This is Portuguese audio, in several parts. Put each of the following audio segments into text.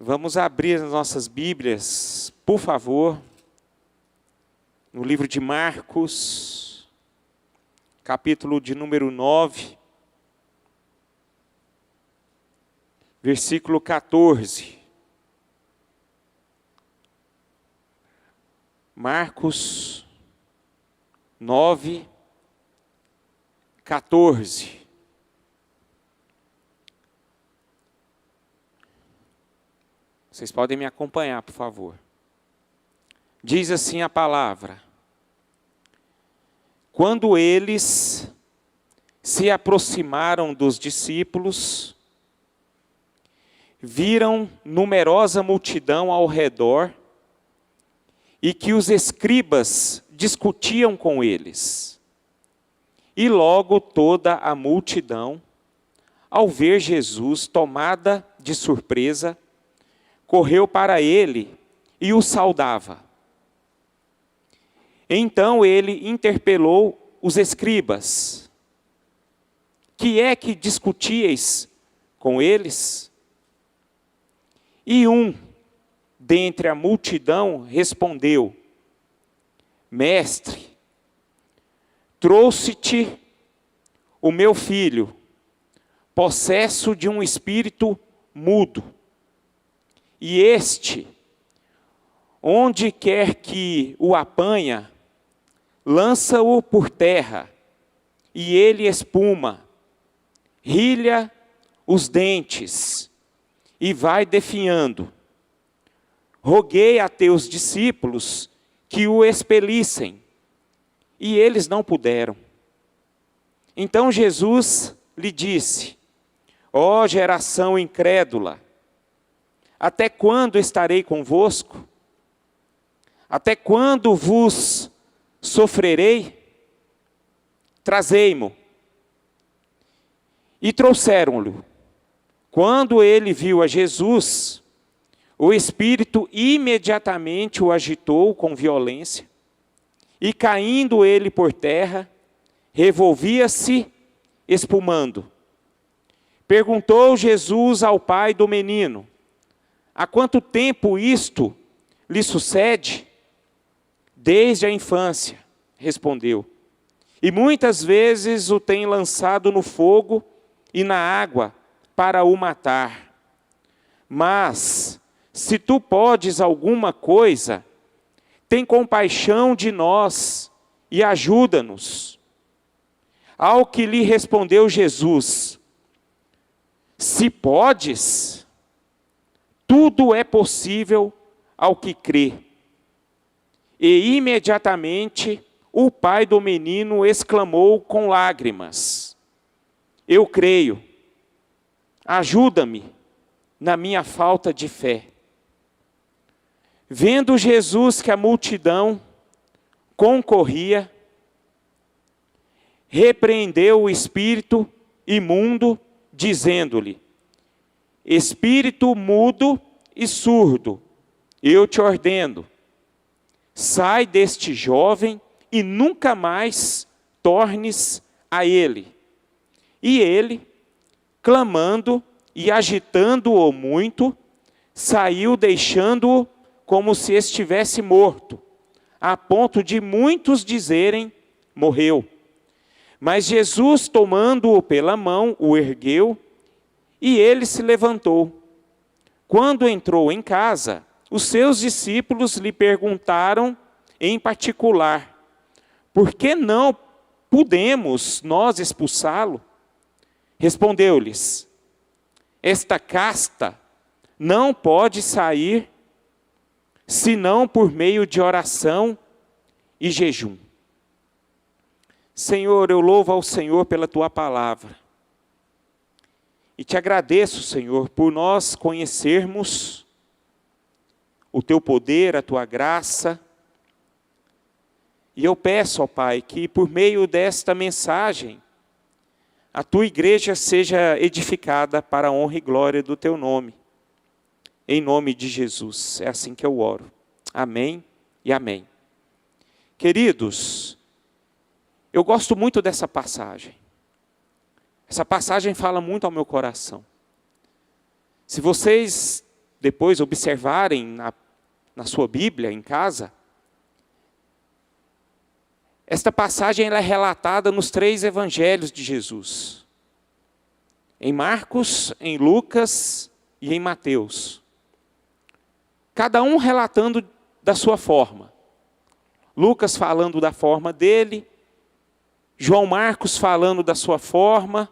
Vamos abrir as nossas Bíblias, por favor, no livro de Marcos, capítulo de número 9, versículo 14. Marcos 9, 14. Vocês podem me acompanhar, por favor. Diz assim a palavra: quando eles se aproximaram dos discípulos, viram numerosa multidão ao redor e que os escribas discutiam com eles. E logo toda a multidão, ao ver Jesus, tomada de surpresa, correu para ele e o saudava. Então ele interpelou os escribas: que é que discutíeis com eles? E um dentre a multidão respondeu: Mestre, trouxe-te o meu filho, possesso de um espírito mudo. E este, onde quer que o apanha, lança-o por terra, e ele espuma, rilha os dentes, e vai definhando. Roguei a teus discípulos que o expelissem, e eles não puderam. Então Jesus lhe disse: ó geração incrédula, até quando estarei convosco? Até quando vos sofrerei? Trazei-mo. E trouxeram-lhe. Quando ele viu a Jesus, o Espírito imediatamente o agitou com violência, e caindo ele por terra, revolvia-se, espumando. Perguntou Jesus ao pai do menino: há quanto tempo isto lhe sucede? Desde a infância, respondeu. E muitas vezes o tem lançado no fogo e na água para o matar. Mas, se tu podes alguma coisa, tem compaixão de nós e ajuda-nos. Ao que lhe respondeu Jesus: se podes, tudo é possível ao que crê. E imediatamente o pai do menino exclamou com lágrimas: eu creio, ajuda-me na minha falta de fé. Vendo Jesus que a multidão concorria, repreendeu o espírito imundo, dizendo-lhe: espírito mudo e surdo, eu te ordeno, sai deste jovem e nunca mais tornes a ele. E ele, clamando e agitando-o muito, saiu deixando-o como se estivesse morto, a ponto de muitos dizerem: morreu. Mas Jesus, tomando-o pela mão, o ergueu, e ele se levantou. Quando entrou em casa, os seus discípulos lhe perguntaram em particular: por que não pudemos nós expulsá-lo? Respondeu-lhes: esta casta não pode sair senão por meio de oração e jejum. Senhor, eu louvo ao Senhor pela tua palavra. E te agradeço, Senhor, por nós conhecermos o teu poder, a tua graça. E eu peço, ó Pai, que por meio desta mensagem, a tua igreja seja edificada para a honra e glória do teu nome. Em nome de Jesus, é assim que eu oro. Amém e amém. Queridos, eu gosto muito dessa passagem. Essa passagem fala muito ao meu coração. Se vocês depois observarem na sua Bíblia, em casa, esta passagem ela é relatada nos 3 evangelhos de Jesus. Em Marcos, em Lucas e em Mateus. Cada um relatando da sua forma. Lucas falando da forma dele, João Marcos falando da sua forma,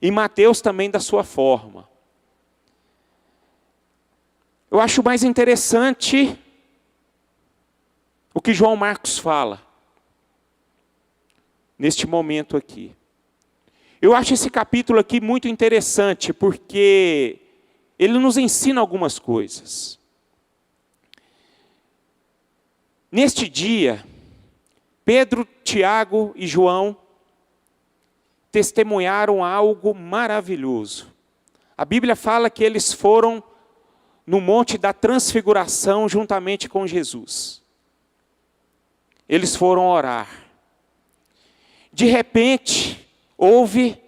e Mateus também da sua forma. Eu acho mais interessante o que João Marcos fala, neste momento aqui. Eu acho esse capítulo aqui muito interessante, porque ele nos ensina algumas coisas. Neste dia, Pedro, Tiago e João testemunharam algo maravilhoso. A Bíblia fala que eles foram no Monte da Transfiguração juntamente com Jesus. Eles foram orar. De repente, houve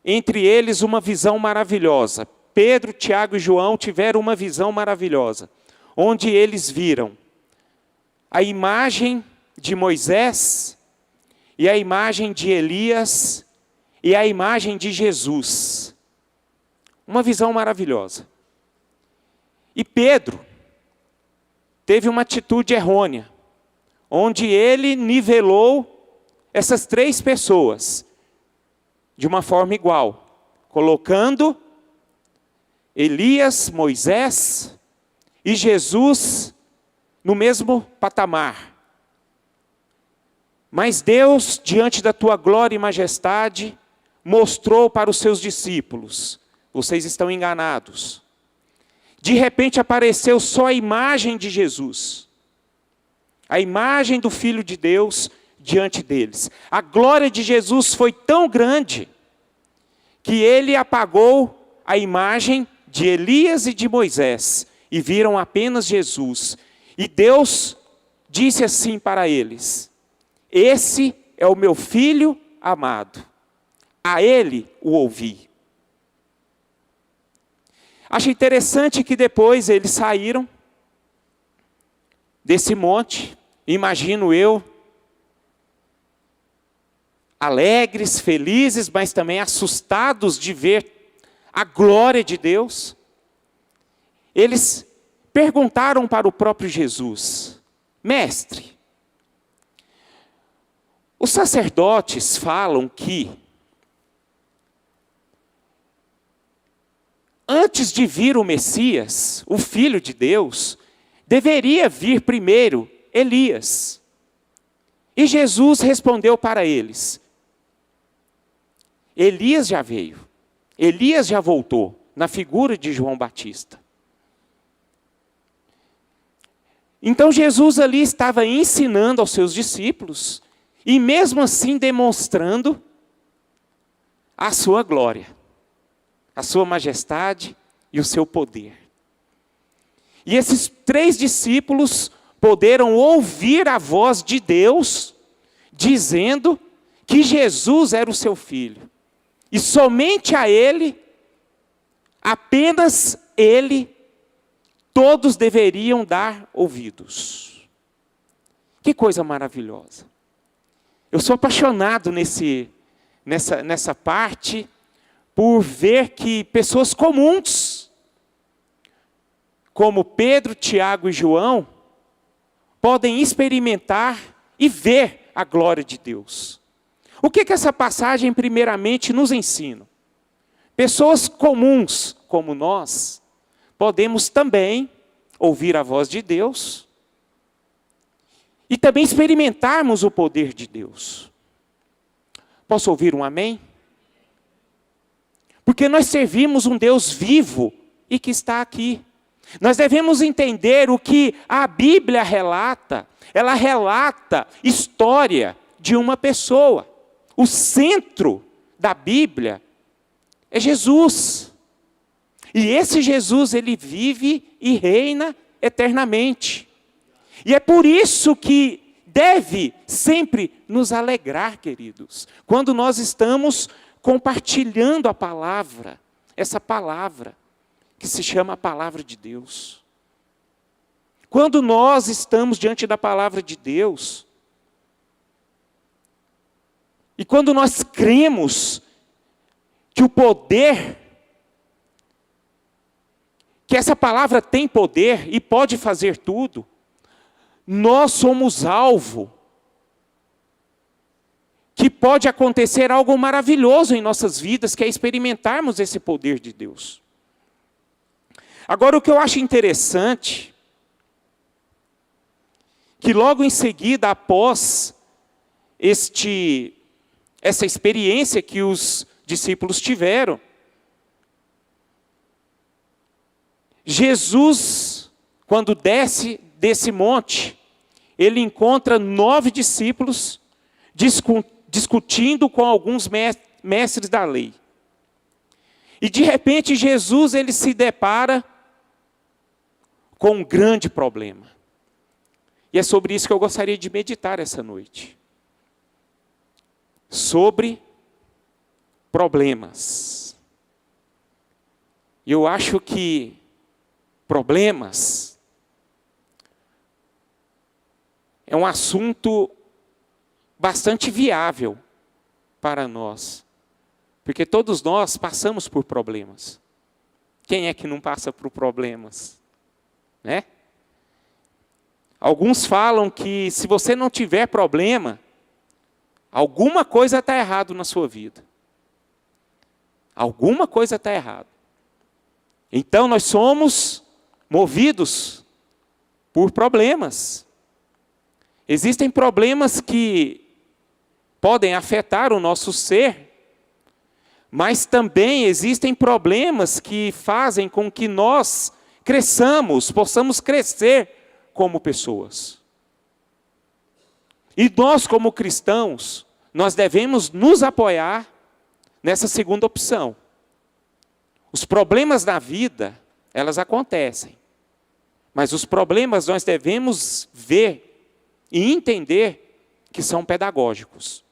entre eles uma visão maravilhosa. Pedro, Tiago e João tiveram uma visão maravilhosa, onde eles viram a imagem de Moisés, e a imagem de Elias, e a imagem de Jesus. Uma visão maravilhosa. E Pedro teve uma atitude errônea, onde ele nivelou essas 3 pessoas de uma forma igual, colocando Elias, Moisés e Jesus no mesmo patamar. Mas Deus, diante da tua glória e majestade, mostrou para os seus discípulos: vocês estão enganados. De repente apareceu só a imagem de Jesus, a imagem do Filho de Deus diante deles. A glória de Jesus foi tão grande que ele apagou a imagem de Elias e de Moisés e viram apenas Jesus. E Deus disse assim para eles: esse é o meu Filho amado, a ele o ouvi. Acho interessante que depois eles saíram desse monte, imagino eu, alegres, felizes, mas também assustados de ver a glória de Deus. Eles perguntaram para o próprio Jesus: mestre, os sacerdotes falam que antes de vir o Messias, o Filho de Deus, deveria vir primeiro Elias. E Jesus respondeu para eles: Elias já veio, Elias já voltou, na figura de João Batista. Então Jesus ali estava ensinando aos seus discípulos, e mesmo assim demonstrando a sua glória, a sua majestade e o seu poder. E esses 3 discípulos puderam ouvir a voz de Deus, dizendo que Jesus era o seu Filho. E somente a Ele, apenas Ele, todos deveriam dar ouvidos. Que coisa maravilhosa. Eu sou apaixonado nessa parte, por ver que pessoas comuns, como Pedro, Tiago e João, podem experimentar e ver a glória de Deus. O que essa passagem primeiramente nos ensina? Pessoas comuns como nós, podemos também ouvir a voz de Deus e também experimentarmos o poder de Deus. Posso ouvir um amém? Porque nós servimos um Deus vivo e que está aqui. Nós devemos entender o que a Bíblia relata. Ela relata história de uma pessoa. O centro da Bíblia é Jesus. E esse Jesus, ele vive e reina eternamente. E é por isso que deve sempre nos alegrar, queridos, quando nós estamos compartilhando a palavra, essa palavra. que se chama a palavra de Deus. Quando nós estamos diante da palavra de Deus, e quando nós cremos que o poder, que essa palavra tem poder e pode fazer tudo, nós somos alvo, que pode acontecer algo maravilhoso em nossas vidas, que é experimentarmos esse poder de Deus. Agora, o que eu acho interessante, que logo em seguida, após essa experiência que os discípulos tiveram, Jesus, quando desce desse monte, ele encontra 9 discípulos discutindo com alguns mestres da lei. E de repente Jesus ele se depara com um grande problema. E é sobre isso que eu gostaria de meditar essa noite. Sobre problemas. E eu acho que problemas é um assunto bastante viável para nós. Porque todos nós passamos por problemas. Quem é que não passa por problemas? Né? Alguns falam que se você não tiver problema, alguma coisa está errado na sua vida. Alguma coisa está errada. Então nós somos movidos por problemas. Existem problemas que podem afetar o nosso ser, mas também existem problemas que fazem com que nós cresçamos, possamos crescer como pessoas. E nós, como cristãos, nós devemos nos apoiar nessa segunda opção. Os problemas da vida, elas acontecem. Mas os problemas nós devemos ver e entender que são pedagógicos.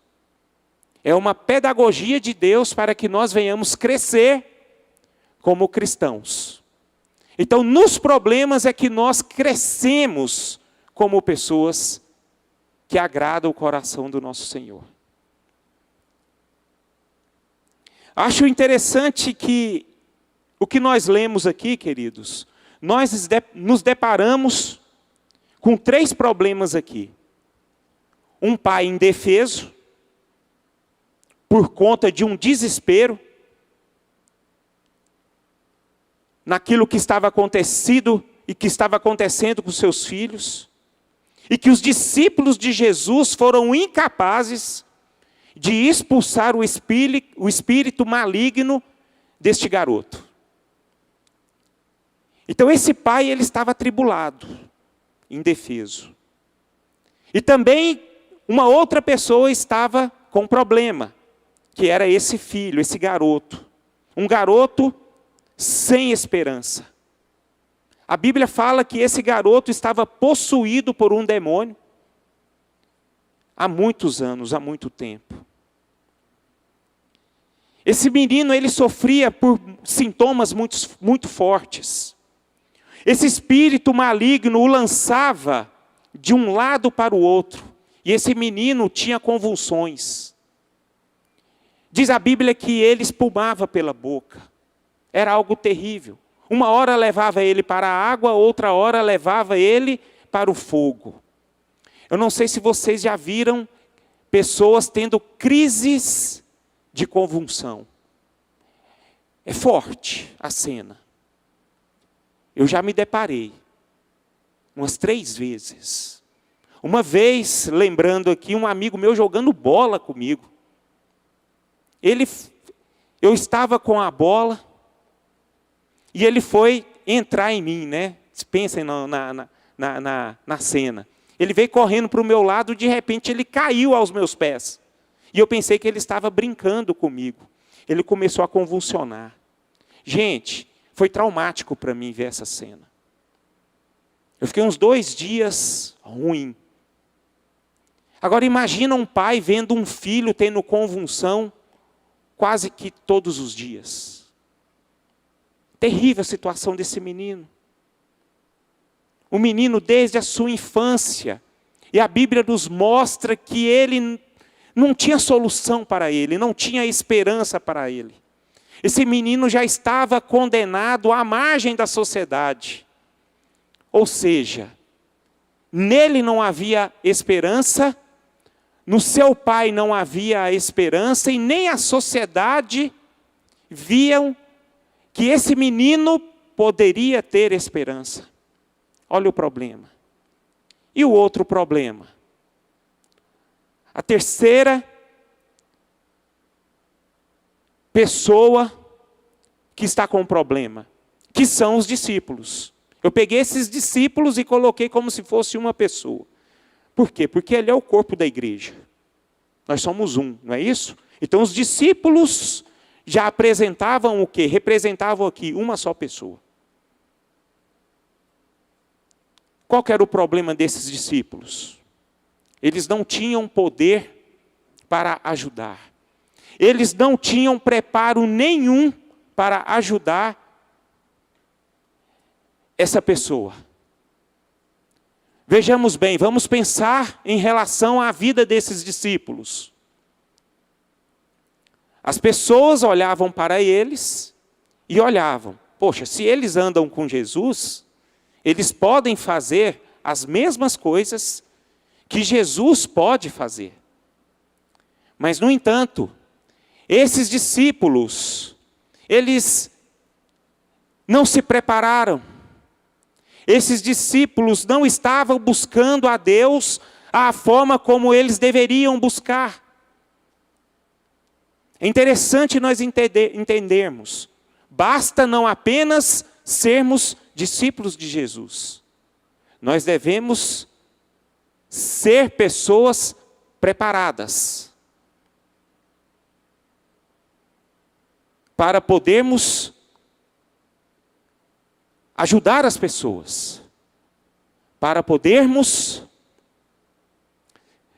É uma pedagogia de Deus para que nós venhamos crescer como cristãos. Então, nos problemas é que nós crescemos como pessoas que agradam o coração do nosso Senhor. Acho interessante que o que nós lemos aqui, queridos, nós nos deparamos com 3 problemas aqui. Um pai indefeso, por conta de um desespero, naquilo que estava acontecido e que estava acontecendo com seus filhos, e que os discípulos de Jesus foram incapazes de expulsar o espírito maligno deste garoto. Então esse pai ele estava atribulado, indefeso. E também uma outra pessoa estava com problema, que era esse filho, esse garoto. Um garoto sem esperança. A Bíblia fala que esse garoto estava possuído por um demônio há muitos anos, há muito tempo. Esse menino, ele sofria por sintomas muito fortes. Esse espírito maligno o lançava de um lado para o outro. E esse menino tinha convulsões. Diz a Bíblia que ele espumava pela boca. Era algo terrível. Uma hora levava ele para a água, outra hora levava ele para o fogo. Eu não sei se vocês já viram pessoas tendo crises de convulsão. É forte a cena. Eu já me deparei umas 3 vezes. Uma vez, lembrando aqui, um amigo meu jogando bola comigo. Eu estava com a bola e ele foi entrar em mim, né? Pensem na cena. Ele veio correndo para o meu lado, de repente ele caiu aos meus pés. E eu pensei que ele estava brincando comigo. Ele começou a convulsionar. Gente, foi traumático para mim ver essa cena. Eu fiquei uns 2 dias ruim. Agora imagina um pai vendo um filho tendo convulsão quase que todos os dias. Terrível a situação desse menino. O menino desde a sua infância. E a Bíblia nos mostra que ele não tinha solução para ele, não tinha esperança para ele. Esse menino já estava condenado à margem da sociedade. Ou seja, nele não havia esperança, no seu pai não havia esperança, e nem a sociedade viam que esse menino poderia ter esperança. Olha o problema. E o outro problema? A terceira pessoa que está com problema, que são os discípulos. Eu peguei esses discípulos e coloquei como se fosse uma pessoa. Por quê? Porque ele é o corpo da igreja. Nós somos um, não é isso? Então os discípulos já apresentavam o quê? Representavam aqui uma só pessoa. Qual que era o problema desses discípulos? Eles não tinham poder para ajudar. Eles não tinham preparo nenhum para ajudar essa pessoa. Vejamos bem, vamos pensar em relação à vida desses discípulos. As pessoas olhavam para eles e olhavam. Poxa, se eles andam com Jesus, eles podem fazer as mesmas coisas que Jesus pode fazer. Mas, no entanto, esses discípulos, eles não se prepararam. Esses discípulos não estavam buscando a Deus a forma como eles deveriam buscar. É interessante nós entendermos. Basta não apenas sermos discípulos de Jesus. Nós devemos ser pessoas preparadas para podermos ajudar as pessoas, para podermos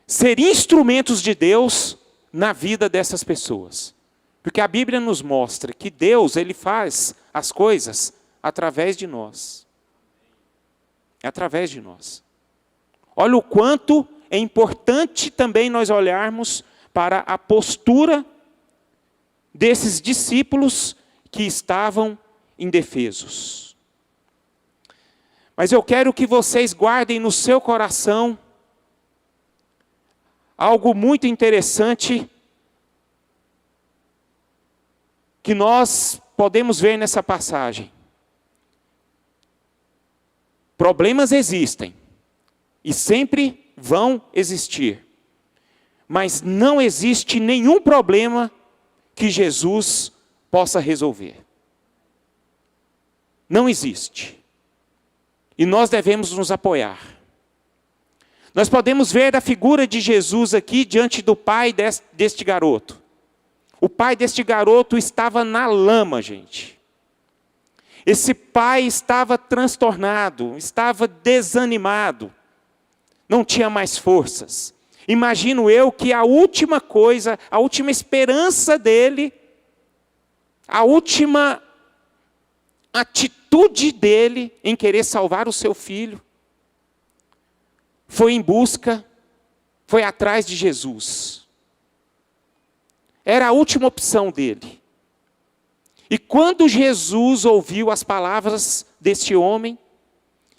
ser instrumentos de Deus na vida dessas pessoas. Porque a Bíblia nos mostra que Deus, Ele faz as coisas através de nós. É através de nós. Olha o quanto é importante também nós olharmos para a postura desses discípulos que estavam indefesos. Mas eu quero que vocês guardem no seu coração algo muito interessante que nós podemos ver nessa passagem. Problemas existem e sempre vão existir. Mas não existe nenhum problema que Jesus possa resolver. Não existe. E nós devemos nos apoiar. Nós podemos ver a figura de Jesus aqui diante do pai deste garoto. O pai deste garoto estava na lama, gente. Esse pai estava transtornado, estava desanimado. Não tinha mais forças. Imagino eu que a última coisa, a última esperança dele, a última atitude dele em querer salvar o seu filho, foi em busca, foi atrás de Jesus. Era a última opção dele. E quando Jesus ouviu as palavras deste homem,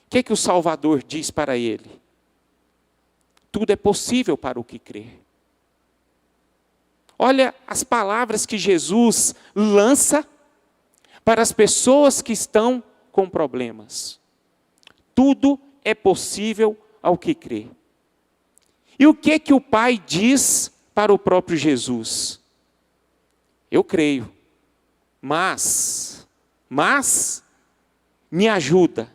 o que o Salvador diz para ele? Tudo é possível para o que crê. Olha as palavras que Jesus lança para as pessoas que estão com problemas. Tudo é possível ao que crê. E o que o Pai diz para o próprio Jesus? Eu creio, mas me ajuda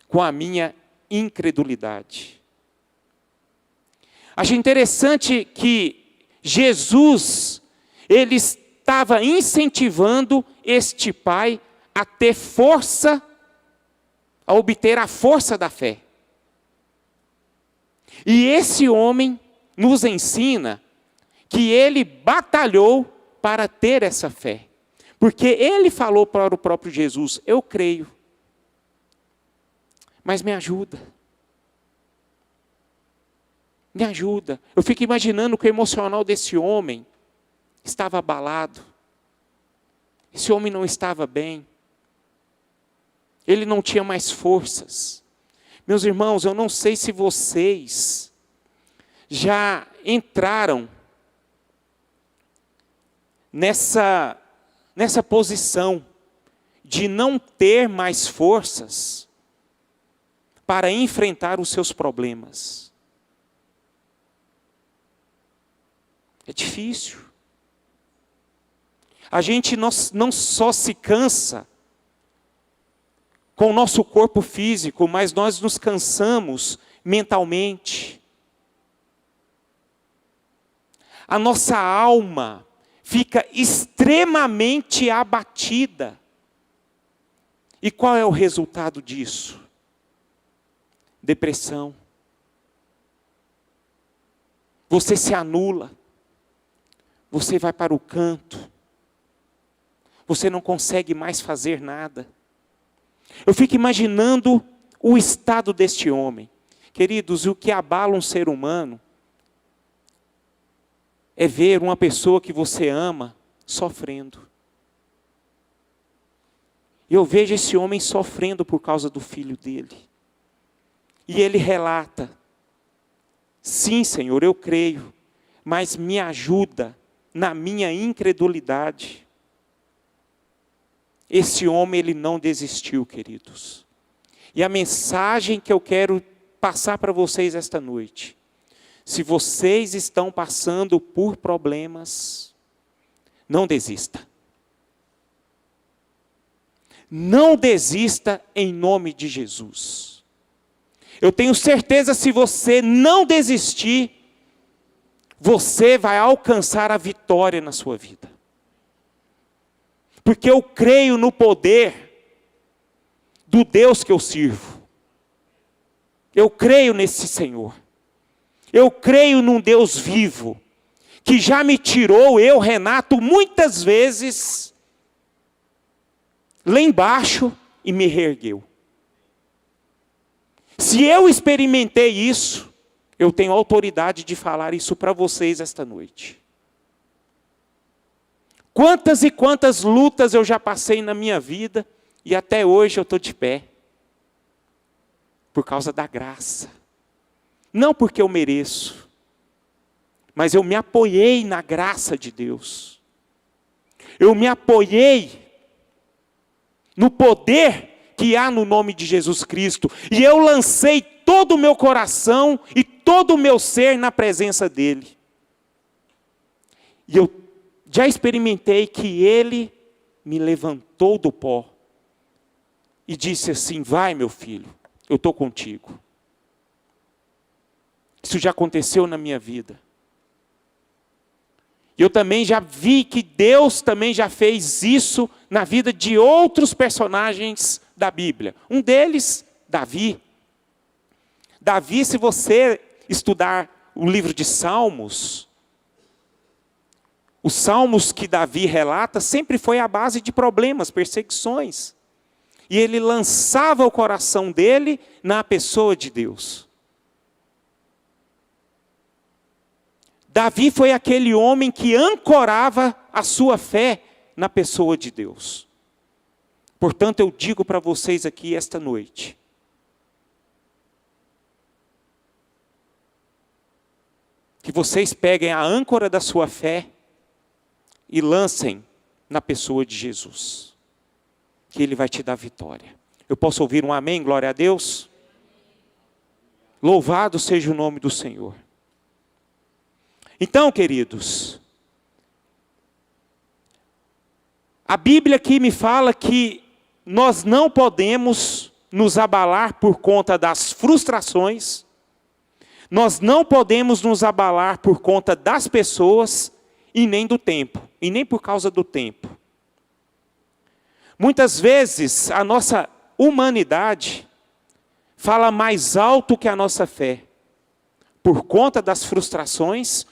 com a minha incredulidade. Acho interessante que Jesus, ele estava incentivando este pai a ter força, a obter a força da fé. E esse homem nos ensina que ele batalhou para ter essa fé. Porque ele falou para o próprio Jesus: eu creio, mas me ajuda. Me ajuda. Eu fico imaginando que o emocional desse homem estava abalado. Esse homem não estava bem. Ele não tinha mais forças. Meus irmãos, eu não sei se vocês já entraram nessa posição de não ter mais forças para enfrentar os seus problemas. É difícil. A gente não só se cansa com o nosso corpo físico, mas nós nos cansamos mentalmente. A nossa alma fica extremamente abatida. E qual é o resultado disso? Depressão. Você se anula. Você vai para o canto. Você não consegue mais fazer nada. Eu fico imaginando o estado deste homem. Queridos, o que abala um ser humano é ver uma pessoa que você ama sofrendo. Eu vejo esse homem sofrendo por causa do filho dele. E ele relata: sim, Senhor, eu creio, mas me ajuda na minha incredulidade. Esse homem, ele não desistiu, queridos. E a mensagem que eu quero passar para vocês esta noite: se vocês estão passando por problemas, não desista. Não desista em nome de Jesus. Eu tenho certeza, se você não desistir, você vai alcançar a vitória na sua vida. Porque eu creio no poder do Deus que eu sirvo. Eu creio nesse Senhor. Eu creio num Deus vivo, que já me tirou, eu, Renato, muitas vezes, lá embaixo, e me reergueu. Se eu experimentei isso, eu tenho autoridade de falar isso para vocês esta noite. Quantas e quantas lutas eu já passei na minha vida, e até hoje eu estou de pé. Por causa da graça. Não porque eu mereço, mas eu me apoiei na graça de Deus. Eu me apoiei no poder que há no nome de Jesus Cristo. E eu lancei todo o meu coração e todo o meu ser na presença dEle. E eu já experimentei que Ele me levantou do pó e disse assim: vai, meu filho, eu estou contigo. Isso já aconteceu na minha vida. Eu também já vi que Deus também já fez isso na vida de outros personagens da Bíblia. Um deles, Davi. Davi, se você estudar o livro de Salmos, os salmos que Davi relata sempre foi à base de problemas, perseguições. E ele lançava o coração dele na pessoa de Deus. Davi foi aquele homem que ancorava a sua fé na pessoa de Deus. Portanto, eu digo para vocês aqui esta noite: que vocês peguem a âncora da sua fé e lancem na pessoa de Jesus, que Ele vai te dar vitória. Eu posso ouvir um amém? Glória a Deus. Louvado seja o nome do Senhor. Então, queridos, a Bíblia aqui me fala que nós não podemos nos abalar por conta das frustrações, nós não podemos nos abalar por conta das pessoas e nem do tempo, e nem por causa do tempo. Muitas vezes a nossa humanidade fala mais alto que a nossa fé, por conta das frustrações,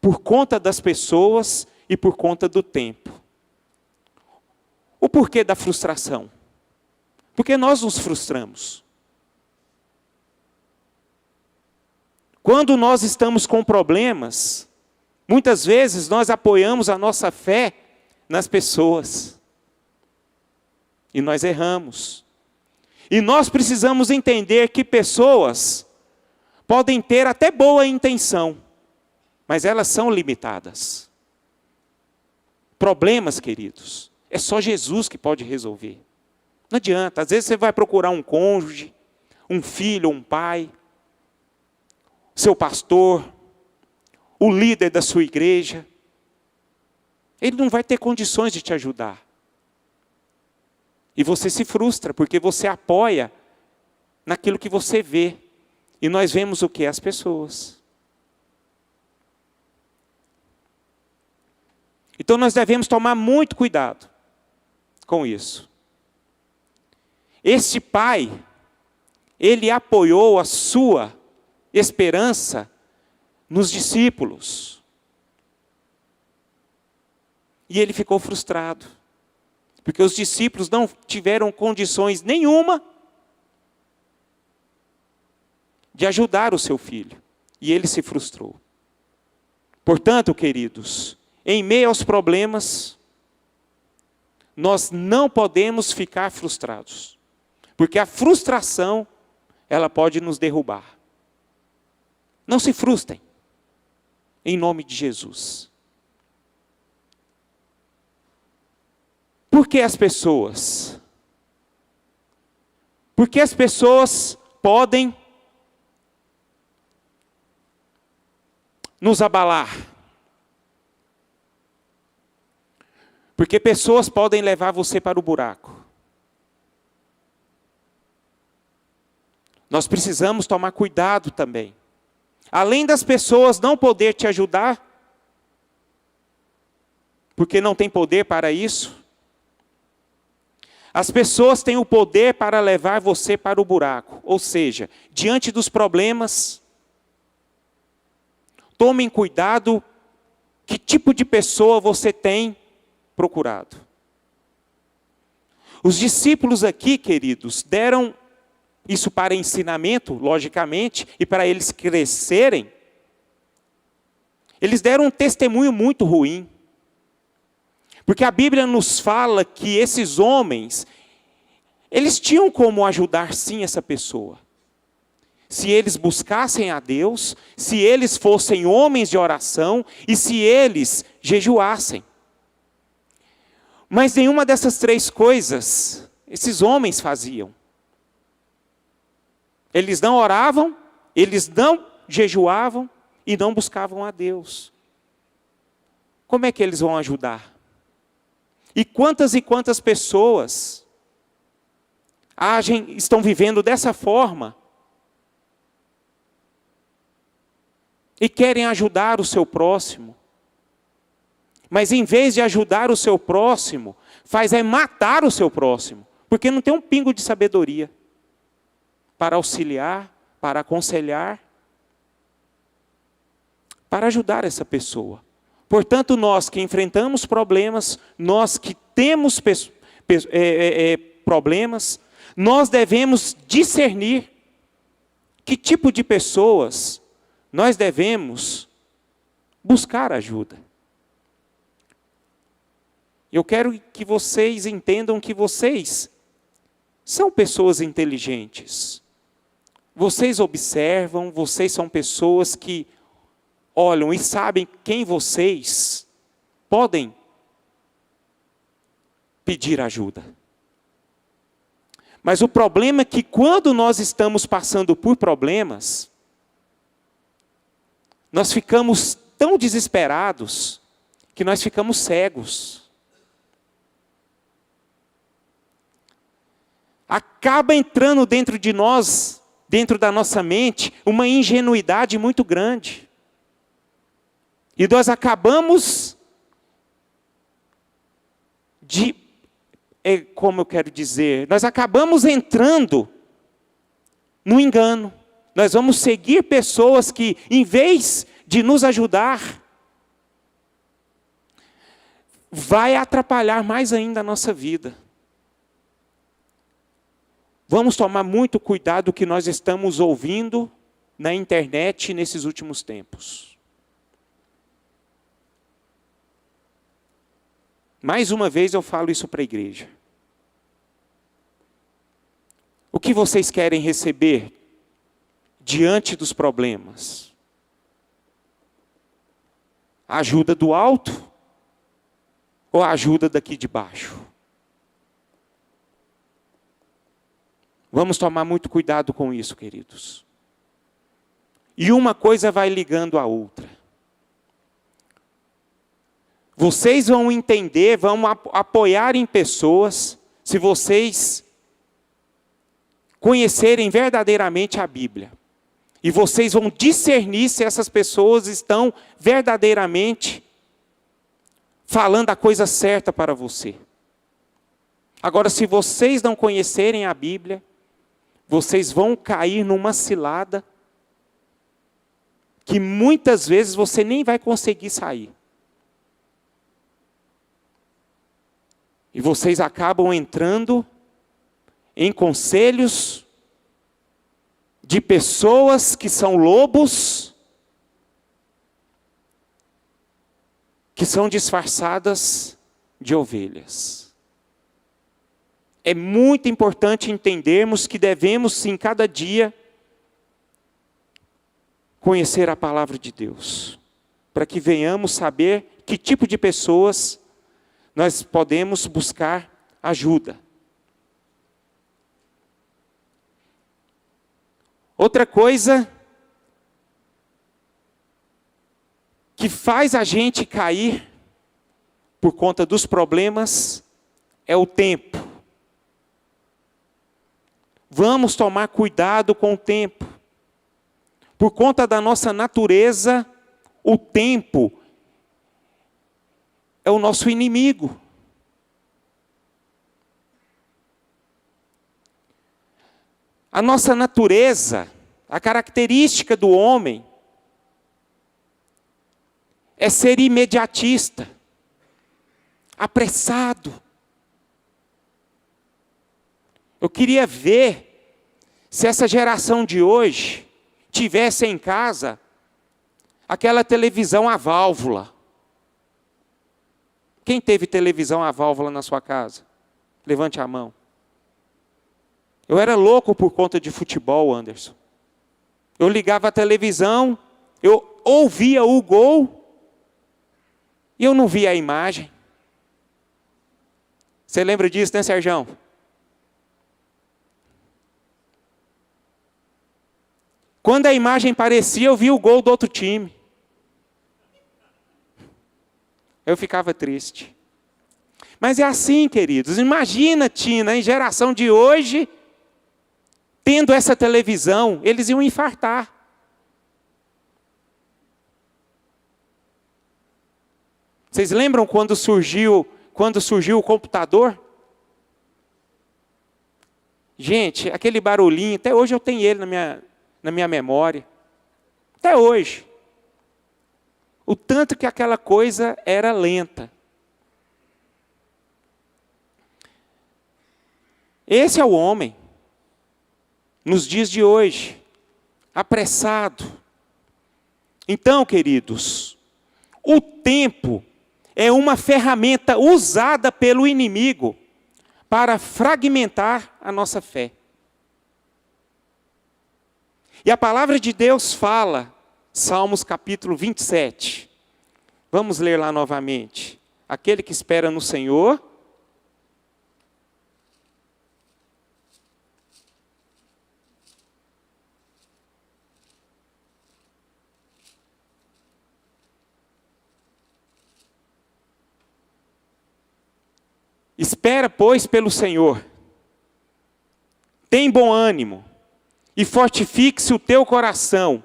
por conta das pessoas e por conta do tempo. O porquê da frustração? Porque nós nos frustramos. Quando nós estamos com problemas, muitas vezes nós apoiamos a nossa fé nas pessoas. E nós erramos. E nós precisamos entender que pessoas podem ter até boa intenção, mas elas são limitadas. Problemas, queridos, é só Jesus que pode resolver. Não adianta, às vezes você vai procurar um cônjuge, um filho, um pai, seu pastor, o líder da sua igreja. Ele não vai ter condições de te ajudar. E você se frustra, porque você apoia naquilo que você vê. E nós vemos o que? As pessoas. Então nós devemos tomar muito cuidado com isso. Este pai, ele apoiou a sua esperança nos discípulos. E ele ficou frustrado. Porque os discípulos não tiveram condições nenhuma de ajudar o seu filho. E ele se frustrou. Portanto, queridos, em meio aos problemas, nós não podemos ficar frustrados. Porque a frustração, ela pode nos derrubar. Não se frustrem, em nome de Jesus. Por que as pessoas? Porque as pessoas podem nos abalar. Porque pessoas podem levar você para o buraco. Nós precisamos tomar cuidado também. Além das pessoas não poder te ajudar, porque não tem poder para isso, as pessoas têm o poder para levar você para o buraco. Ou seja, diante dos problemas, tomem cuidado que tipo de pessoa você tem procurado. Os discípulos aqui, queridos, deram isso para ensinamento, logicamente, e para eles crescerem. Eles deram um testemunho muito ruim. Porque a Bíblia nos fala que esses homens, eles tinham como ajudar sim essa pessoa. Se eles buscassem a Deus, se eles fossem homens de oração e se eles jejuassem. Mas nenhuma dessas três coisas esses homens faziam. Eles não oravam, eles não jejuavam e não buscavam a Deus. Como é que eles vão ajudar? E quantas pessoas estão vivendo dessa forma e querem ajudar o seu próximo, mas em vez de ajudar o seu próximo, faz matar o seu próximo, porque não tem um pingo de sabedoria para auxiliar, para aconselhar, para ajudar essa pessoa. Portanto, nós que enfrentamos problemas, nós que temos problemas, nós devemos discernir que tipo de pessoas nós devemos buscar ajuda. Eu quero que vocês entendam que vocês são pessoas inteligentes. Vocês observam, vocês são pessoas que olham e sabem quem vocês podem pedir ajuda. Mas o problema é que quando nós estamos passando por problemas, nós ficamos tão desesperados que nós ficamos cegos. Acaba entrando dentro de nós, dentro da nossa mente, uma ingenuidade muito grande. E nós acabamos nós acabamos entrando no engano. Nós vamos seguir pessoas que, em vez de nos ajudar, vai atrapalhar mais ainda a nossa vida. Vamos tomar muito cuidado com o que nós estamos ouvindo na internet nesses últimos tempos. Mais uma vez eu falo isso para a igreja. O que vocês querem receber diante dos problemas? A ajuda do alto ou a ajuda daqui de baixo? Vamos tomar muito cuidado com isso, queridos. E uma coisa vai ligando à outra. Vocês vão entender, vão apoiar em pessoas, se vocês conhecerem verdadeiramente a Bíblia. E vocês vão discernir se essas pessoas estão verdadeiramente falando a coisa certa para você. Agora, se vocês não conhecerem a Bíblia, vocês vão cair numa cilada que muitas vezes você nem vai conseguir sair. E vocês acabam entrando em conselhos de pessoas que são lobos, que são disfarçadas de ovelhas. É muito importante entendermos que devemos, sim, cada dia, conhecer a palavra de Deus, para que venhamos saber que tipo de pessoas nós podemos buscar ajuda. Outra coisa que faz a gente cair por conta dos problemas é o tempo. Vamos tomar cuidado com o tempo. Por conta da nossa natureza, o tempo é o nosso inimigo. A nossa natureza, a característica do homem, é ser imediatista, apressado. Eu queria ver se essa geração de hoje tivesse em casa aquela televisão a válvula. Quem teve televisão a válvula na sua casa? Levante a mão. Eu era louco por conta de futebol, Anderson. Eu ligava a televisão, eu ouvia o gol e eu não via a imagem. Você lembra disso, né, Serjão? Quando a imagem aparecia, eu via o gol do outro time. Eu ficava triste. Mas é assim, queridos. Imagina, Tina, em geração de hoje, tendo essa televisão, eles iam infartar. Vocês lembram quando surgiu o computador? Gente, aquele barulhinho, até hoje eu tenho ele na minha memória. Até hoje. O tanto que aquela coisa era lenta. Esse é o homem, nos dias de hoje, apressado. Então, queridos, o tempo é uma ferramenta usada pelo inimigo para fragmentar a nossa fé. E a palavra de Deus fala, Salmos capítulo 27. Vamos ler lá novamente. Aquele que espera no Senhor espera, pois, pelo Senhor. Tem bom ânimo e fortifique-se o teu coração.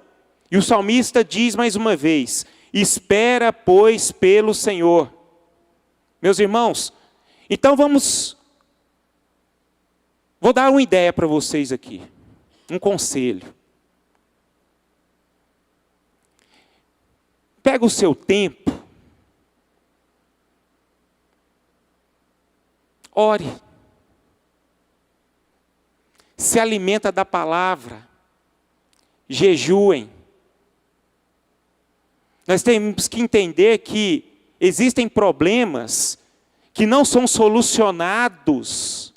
E o salmista diz mais uma vez: espera, pois, pelo Senhor. Meus irmãos, então vou dar uma ideia para vocês aqui, um conselho. Pega o seu tempo ore. Se alimenta da palavra. Jejuem. Nós temos que entender que existem problemas que não são solucionados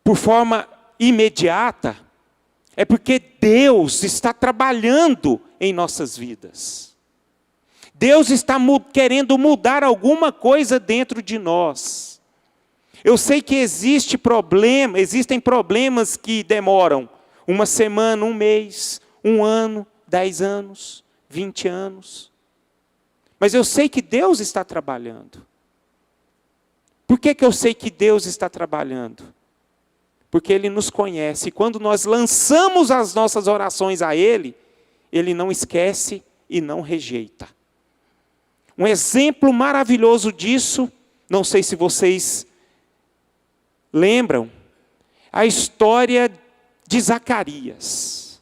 por forma imediata, é porque Deus está trabalhando em nossas vidas. Deus está querendo mudar alguma coisa dentro de nós. Eu sei que existem problemas que demoram 1 semana, 1 mês, 1 ano, 10 anos, 20 anos. Mas eu sei que Deus está trabalhando. Por que eu sei que Deus está trabalhando? Porque Ele nos conhece. E quando nós lançamos as nossas orações a Ele, Ele não esquece e não rejeita. Um exemplo maravilhoso disso, não sei se vocês lembram, a história de Zacarias.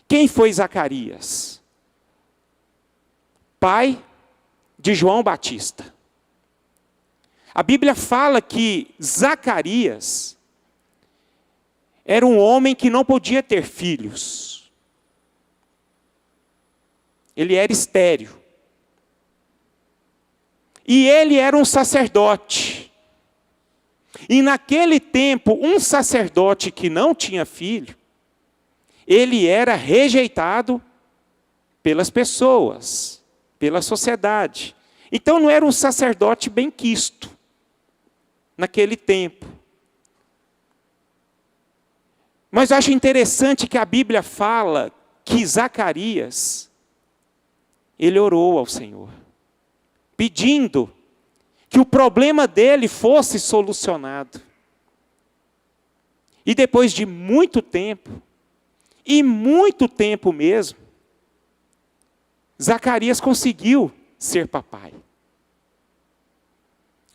Quem foi Zacarias? Pai de João Batista. A Bíblia fala que Zacarias era um homem que não podia ter filhos. Ele era estéril. E ele era um sacerdote. E naquele tempo, um sacerdote que não tinha filho, ele era rejeitado pelas pessoas, pela sociedade. Então não era um sacerdote benquisto naquele tempo. Mas eu acho interessante que a Bíblia fala que Zacarias, ele orou ao Senhor, pedindo que o problema dele fosse solucionado. E depois de muito tempo, e muito tempo mesmo, Zacarias conseguiu ser papai.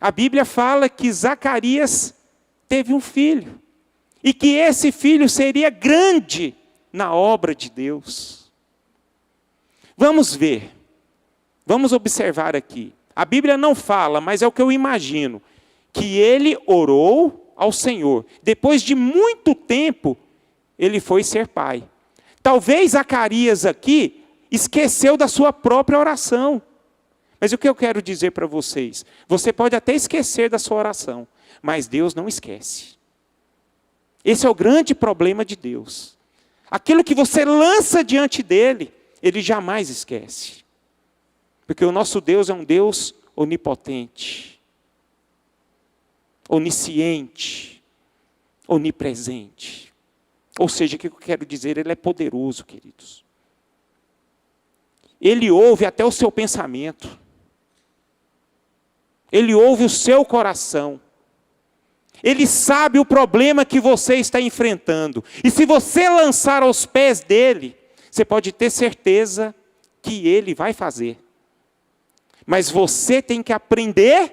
A Bíblia fala que Zacarias teve um filho. E que esse filho seria grande na obra de Deus. Vamos ver. Vamos observar aqui. A Bíblia não fala, mas é o que eu imagino. Que ele orou ao Senhor. Depois de muito tempo, ele foi ser pai. Talvez Zacarias aqui esqueceu da sua própria oração. Mas o que eu quero dizer para vocês? Você pode até esquecer da sua oração, mas Deus não esquece. Esse é o grande problema de Deus. Aquilo que você lança diante dele, ele jamais esquece. Porque o nosso Deus é um Deus onipotente, onisciente, onipresente. Ou seja, o que eu quero dizer? Ele é poderoso, queridos. Ele ouve até o seu pensamento. Ele ouve o seu coração. Ele sabe o problema que você está enfrentando. E se você lançar aos pés dele, você pode ter certeza que ele vai fazer. Mas você tem que aprender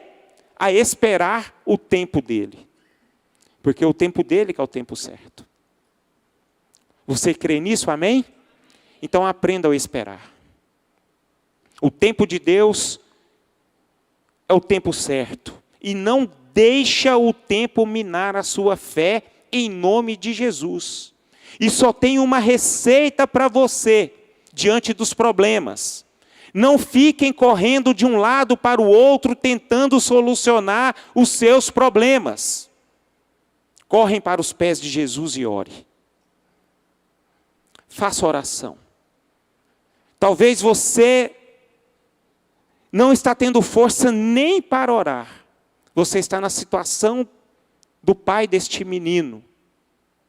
a esperar o tempo dele. Porque o tempo dele que é o tempo certo. Você crê nisso, amém? Então aprenda a esperar. O tempo de Deus é o tempo certo. E não deixa o tempo minar a sua fé em nome de Jesus. E só tem uma receita para você diante dos problemas. Não fiquem correndo de um lado para o outro tentando solucionar os seus problemas. Correm para os pés de Jesus e ore. Faça oração. Talvez você não está tendo força nem para orar. Você está na situação do pai deste menino,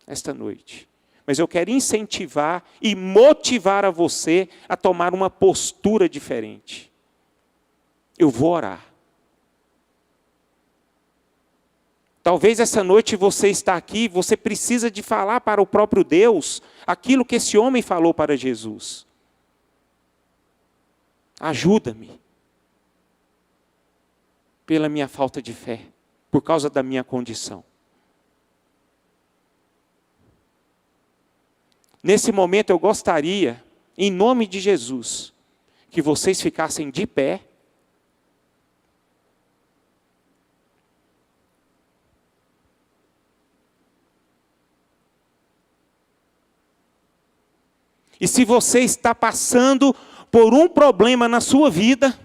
esta noite. Mas eu quero incentivar e motivar a você a tomar uma postura diferente. Eu vou orar. Talvez essa noite você está aqui, você precisa de falar para o próprio Deus aquilo que esse homem falou para Jesus. Ajuda-me. Pela minha falta de fé, por causa da minha condição. Nesse momento eu gostaria, em nome de Jesus, que vocês ficassem de pé E se você está passando por um problema na sua vida,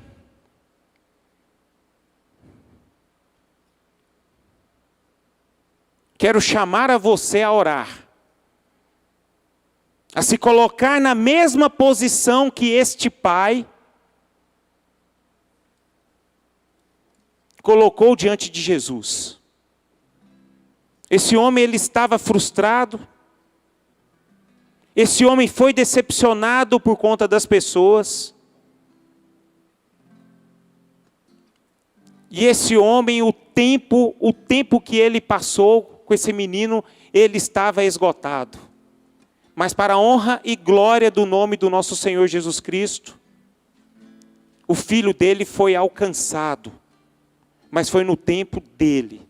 quero chamar a você a orar, a se colocar na mesma posição que este pai colocou diante de Jesus. Esse homem, ele estava frustrado. Esse homem foi decepcionado por conta das pessoas. E esse homem, o tempo que ele passou com esse menino, ele estava esgotado. Mas para a honra e glória do nome do nosso Senhor Jesus Cristo, o filho dele foi alcançado. Mas foi no tempo dele.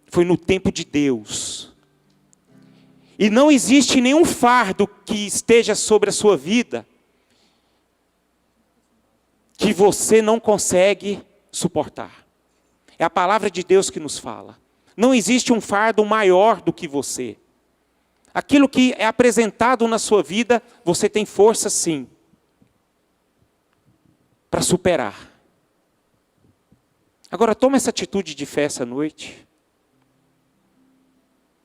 Foi no tempo de Deus. E não existe nenhum fardo que esteja sobre a sua vida que você não consegue suportar. É a palavra de Deus que nos fala. Não existe um fardo maior do que você. Aquilo que é apresentado na sua vida, você tem força sim, para superar. Agora toma essa atitude de fé essa noite.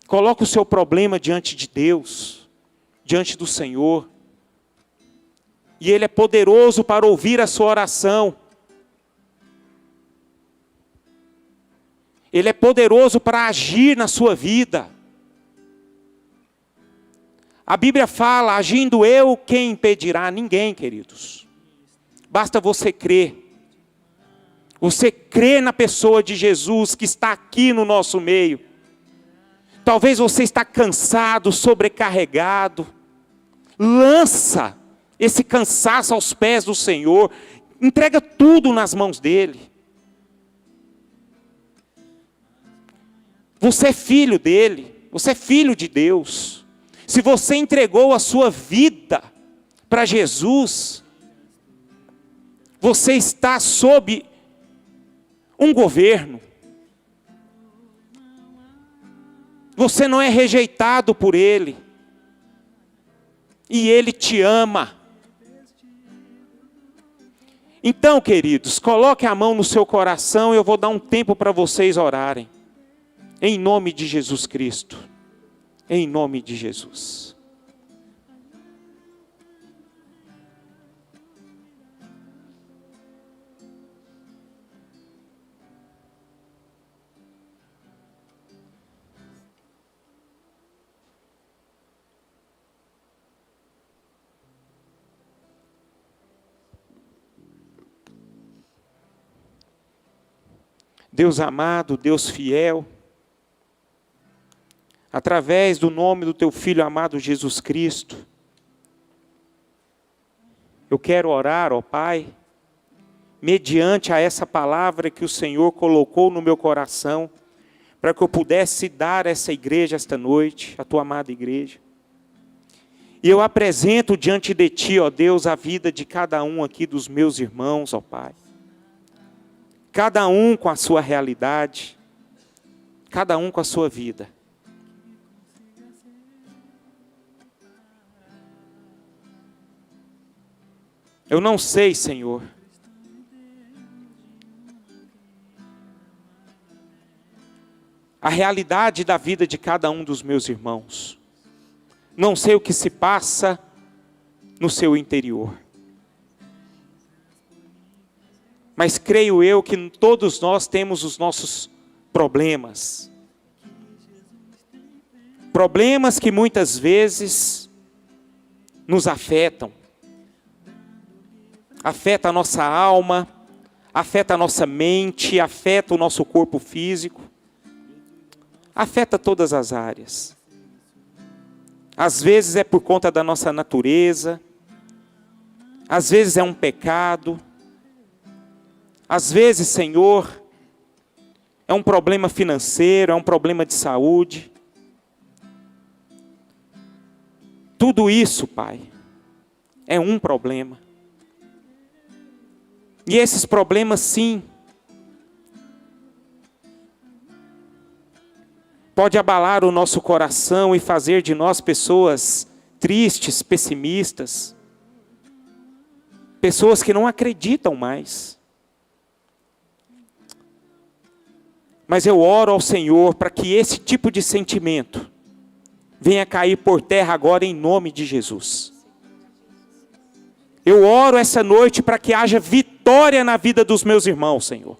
Coloca o seu problema diante de Deus, diante do Senhor. E Ele é poderoso para ouvir a sua oração. Ele é poderoso para agir na sua vida. A Bíblia fala, agindo eu, quem impedirá? Ninguém, queridos. Basta você crer. Você crê na pessoa de Jesus que está aqui no nosso meio. Talvez você está cansado, sobrecarregado. Lança esse cansaço aos pés do Senhor. Entrega tudo nas mãos dEle. Você é filho dEle. Você é filho de Deus. Se você entregou a sua vida para Jesus, você está sob um governo. Você não é rejeitado por Ele. E Ele te ama. Então, queridos, coloque a mão no seu coração e eu vou dar um tempo para vocês orarem. Em nome de Jesus Cristo. Em nome de Jesus. Deus amado, Deus fiel, através do nome do Teu Filho amado Jesus Cristo, eu quero orar, ó Pai, mediante a essa palavra que o Senhor colocou no meu coração, para que eu pudesse dar a essa igreja esta noite, a Tua amada igreja. E eu apresento diante de Ti, ó Deus, a vida de cada um aqui dos meus irmãos, ó Pai. Cada um com a sua realidade, cada um com a sua vida. Eu não sei, Senhor, a realidade da vida de cada um dos meus irmãos. Não sei o que se passa no seu interior. Mas creio eu que todos nós temos os nossos problemas. Problemas que muitas vezes nos afetam. Afeta a nossa alma, afeta a nossa mente, afeta o nosso corpo físico. Afeta todas as áreas. Às vezes é por conta da nossa natureza. Às vezes é um pecado. Às vezes, Senhor, é um problema financeiro, é um problema de saúde. Tudo isso, Pai, é um problema. E esses problemas, sim, pode abalar o nosso coração e fazer de nós pessoas tristes, pessimistas, pessoas que não acreditam mais. Mas eu oro ao Senhor para que esse tipo de sentimento venha cair por terra agora em nome de Jesus. Eu oro essa noite para que haja vitória na vida dos meus irmãos, Senhor.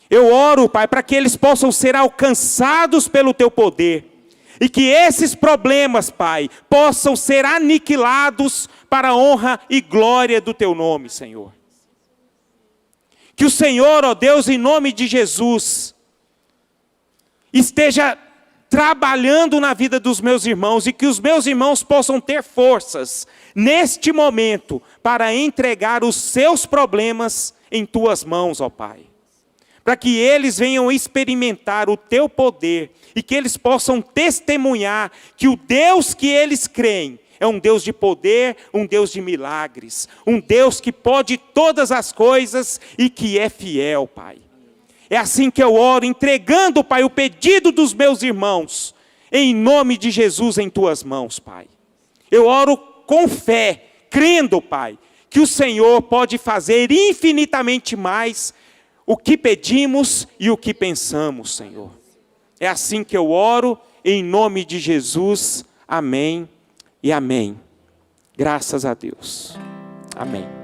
Eu oro, Pai, para que eles possam ser alcançados pelo Teu poder. E que esses problemas, Pai, possam ser aniquilados para a honra e glória do Teu nome, Senhor. Que o Senhor, ó Deus, em nome de Jesus, esteja trabalhando na vida dos meus irmãos e que os meus irmãos possam ter forças neste momento para entregar os seus problemas em Tuas mãos, ó Pai. Para que eles venham experimentar o Teu poder e que eles possam testemunhar que o Deus que eles creem é um Deus de poder, um Deus de milagres, um Deus que pode todas as coisas e que é fiel, Pai. É assim que eu oro, entregando, Pai, o pedido dos meus irmãos, em nome de Jesus em Tuas mãos, Pai. Eu oro com fé, crendo, Pai, que o Senhor pode fazer infinitamente mais o que pedimos e o que pensamos, Senhor. É assim que eu oro, em nome de Jesus. Amém e amém. Graças a Deus. Amém.